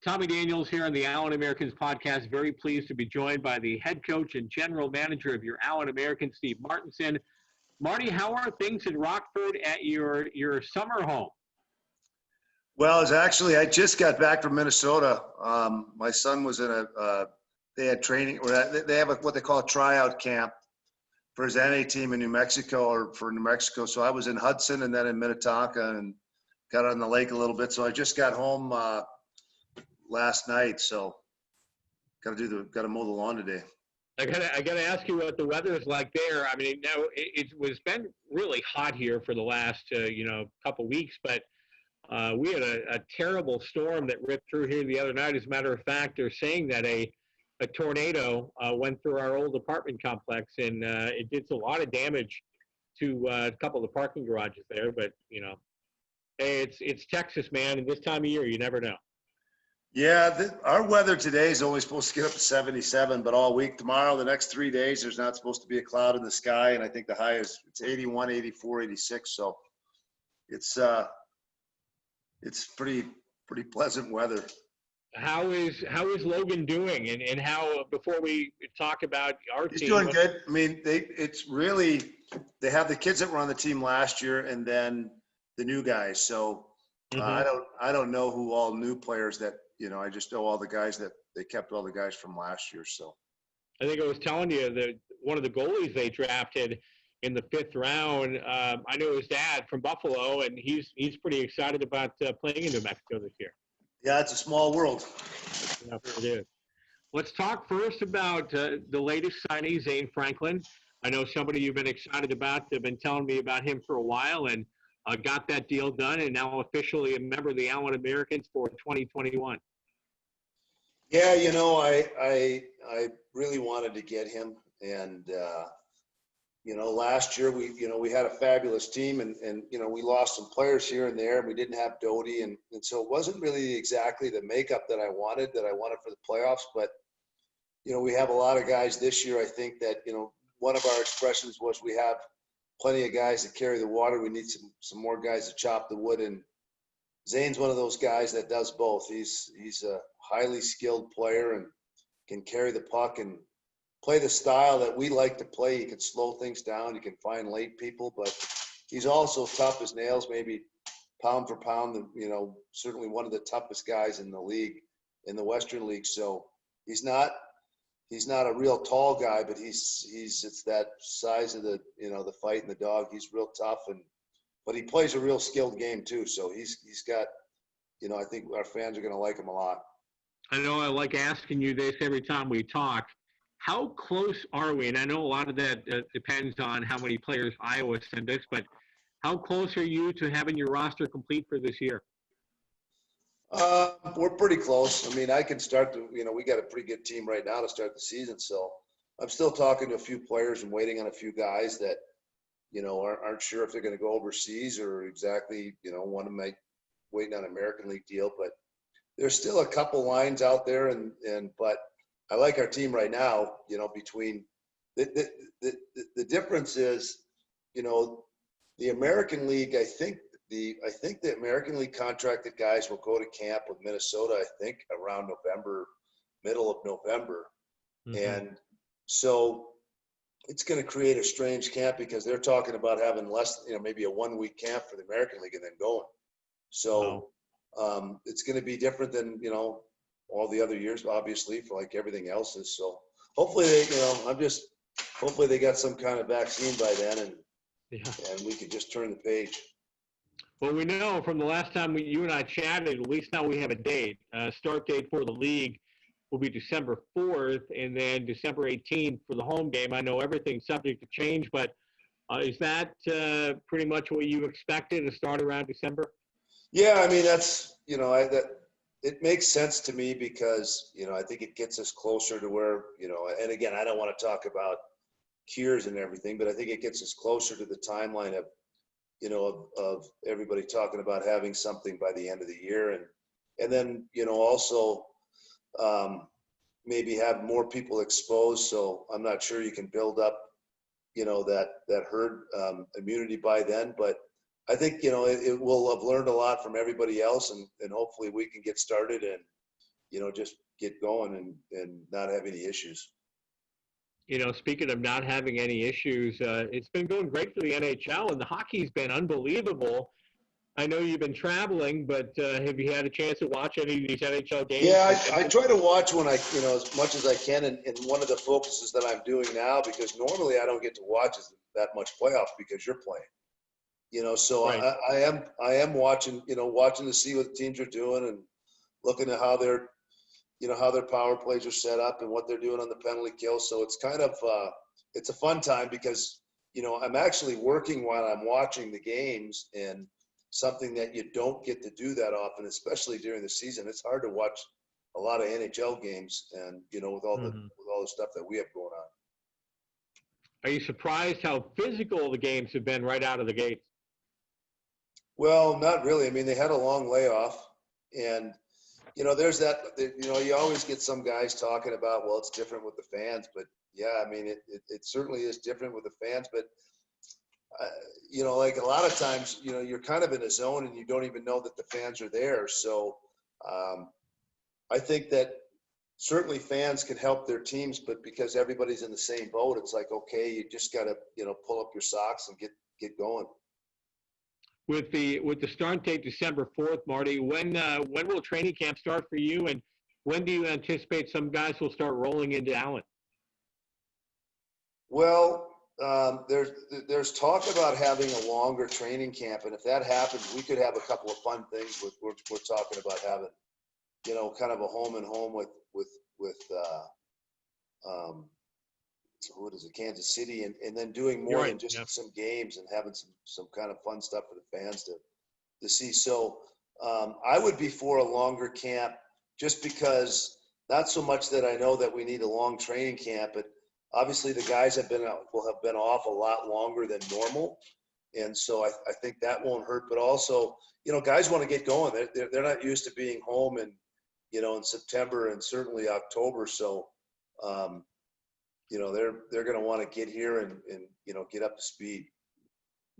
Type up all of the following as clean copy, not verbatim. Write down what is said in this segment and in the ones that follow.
Tommy Daniels here on the Allen Americans podcast. Very pleased to be joined by the head coach and general manager of your Allen Americans, Steve Martinson. Marty, how are things in Rockford at your summer home? Well, it's actually, I just got back from Minnesota. My son was in they had training, or they have what they call a tryout camp for his NA team in New Mexico, or for New Mexico. So I was in Hudson and then in Minnetonka and got on the lake a little bit. So I just got home last night. So got to mow the lawn today. I gotta ask you what the weather is like there. I mean, now it was been really hot here for the last couple weeks, but we had a terrible storm that ripped through here the other night. As a matter of fact, they're saying that a tornado went through our old apartment complex, and it did a lot of damage to a couple of the parking garages there. But hey, it's Texas, man, and this time of year, you never know. Yeah, our weather today is only supposed to get up to 77, but all week tomorrow, the next 3 days, there's not supposed to be a cloud in the sky, and I think the high is 81, 84, 86. So it's pretty pleasant weather. How is Logan doing? And how, before we talk about our team? He's doing good. I mean, they have the kids that were on the team last year and then the new guys. So I don't know who all new players that, I just know all the guys that they kept all the guys from last year. So I think I was telling you that one of the goalies they drafted in the 5th round, I know his dad from Buffalo, and he's pretty excited about playing in New Mexico this year. Yeah, it's a small world. Yeah, it is. Let's talk first about the latest signee, Zane Franklin. I know somebody you've been excited about. They've been telling me about him for a while, and got that deal done, and now officially a member of the Allen Americans for 2021. Yeah, I really wanted to get him, and last year we had a fabulous team, and we lost some players here and there, and we didn't have Doty, and so it wasn't really exactly the makeup that I wanted for the playoffs. But we have a lot of guys this year. I think that one of our expressions was we have plenty of guys that carry the water. We need some more guys to chop the wood, and Zane's one of those guys that does both. He's a highly skilled player and can carry the puck and play the style that we like to play. He can slow things down. He can find late people, but he's also tough as nails, maybe pound for pound, certainly one of the toughest guys in the league, in the Western League. So he's not a real tall guy, but it's that size of the fight and the dog. He's real tough, but he plays a real skilled game too. So he's got, I think our fans are going to like him a lot. I know I like asking you this every time we talk. How close are we? And I know a lot of that depends on how many players Iowa send us, but how close are you to having your roster complete for this year? We're pretty close. I mean, I can start we got a pretty good team right now to start the season. So I'm still talking to a few players and waiting on a few guys that, aren't sure if they're going to go overseas or exactly, one of them might waiting on an American League deal, but there's still a couple lines out there but I like our team right now, between the difference is, the American League, I think the American League contracted guys will go to camp with Minnesota, I think around November, middle of November. And so it's going to create a strange camp because they're talking about having less, maybe a 1-week camp for the American League and then going. So it's going to be different than, all the other years, obviously, for like everything else is. So hopefully hopefully they got some kind of vaccine by then and we could just turn the page. Well, we know from the last time you and I chatted, at least now we have a date. Start date for the league will be December 4th, and then December 18th for the home game. I know everything's subject to change, but is that pretty much what you expected to start around December? Yeah, I mean, that's, it makes sense to me because, I think it gets us closer to where, and again, I don't want to talk about cures and everything, but I think it gets us closer to the timeline of, of everybody talking about having something by the end of the year. And then, also maybe have more people exposed. So I'm not sure you can build up, that herd immunity by then, but I think, it will have learned a lot from everybody else and hopefully we can get started and just get going and not have any issues. Speaking of not having any issues, it's been going great for the NHL, and the hockey's been unbelievable. I know you've been traveling, but have you had a chance to watch any of these NHL games? Yeah, I try to watch when as much as I can, and one of the focuses that I'm doing now, because normally I don't get to watch that much playoffs because you're playing. So Right. I am watching, watching to see what the teams are doing and looking at how their power plays are set up and what they're doing on the penalty kill. So it's kind of it's a fun time because I'm actually working while I'm watching the games, and something that you don't get to do that often, especially during the season. It's hard to watch a lot of NHL games, and with all the stuff that we have going on. Are you surprised how physical the games have been right out of the gate? Well, not really. I mean, they had a long layoff, and there's that. You always get some guys talking about, well, it's different with the fans, but yeah, I mean, it certainly is different with the fans, but. Like a lot of times, you're kind of in a zone and you don't even know that the fans are there. So I think that certainly fans can help their teams, but because everybody's in the same boat, it's like, okay, you just got to, pull up your socks and get going. With the start date December 4th, Marty, when will training camp start for you, and when do you anticipate some guys will start rolling into Allen? Well, there's talk about having a longer training camp, and if that happens, we could have a couple of fun things. We're talking about having, kind of a home and home with what is it, Kansas City, and then doing more than just some games and having some kind of fun stuff for the fans to see. So I would be for a longer camp, just because not so much that I know that we need a long training camp, but obviously the guys will have been off a lot longer than normal. And so I think that won't hurt, but also, guys want to get going. They're not used to being home in September and certainly October. So, they're going to want to get here and get up to speed.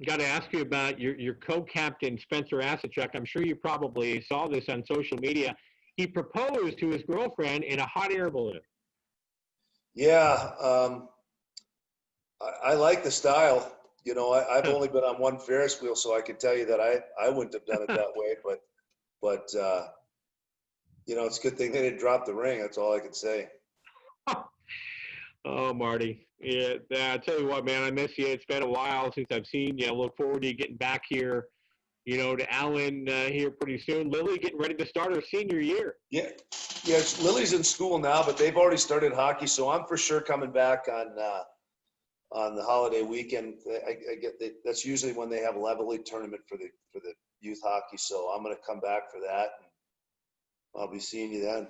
Got to ask you about your co-captain, Spencer Assatrack. I'm sure you probably saw this on social media. He proposed to his girlfriend in a hot air balloon. Yeah, I like the style. I've only been on one Ferris wheel, so I can tell you that I wouldn't have done it that way. But it's a good thing they didn't drop the ring. That's all I can say. Oh, Marty. Yeah, I tell you what, man, I miss you. It's been a while since I've seen you. I look forward to you getting back here, to Allen here pretty soon. Lily getting ready to start her senior year. Yeah, Lily's in school now, but they've already started hockey, so I'm for sure coming back on the holiday weekend. I get that's usually when they have a level league tournament for the youth hockey. So I'm going to come back for that, and I'll be seeing you then.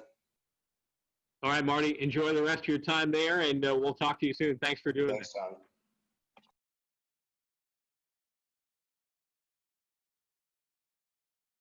All right, Marty, enjoy the rest of your time there, and we'll talk to you soon. Thanks for doing this. Thanks, Tommy.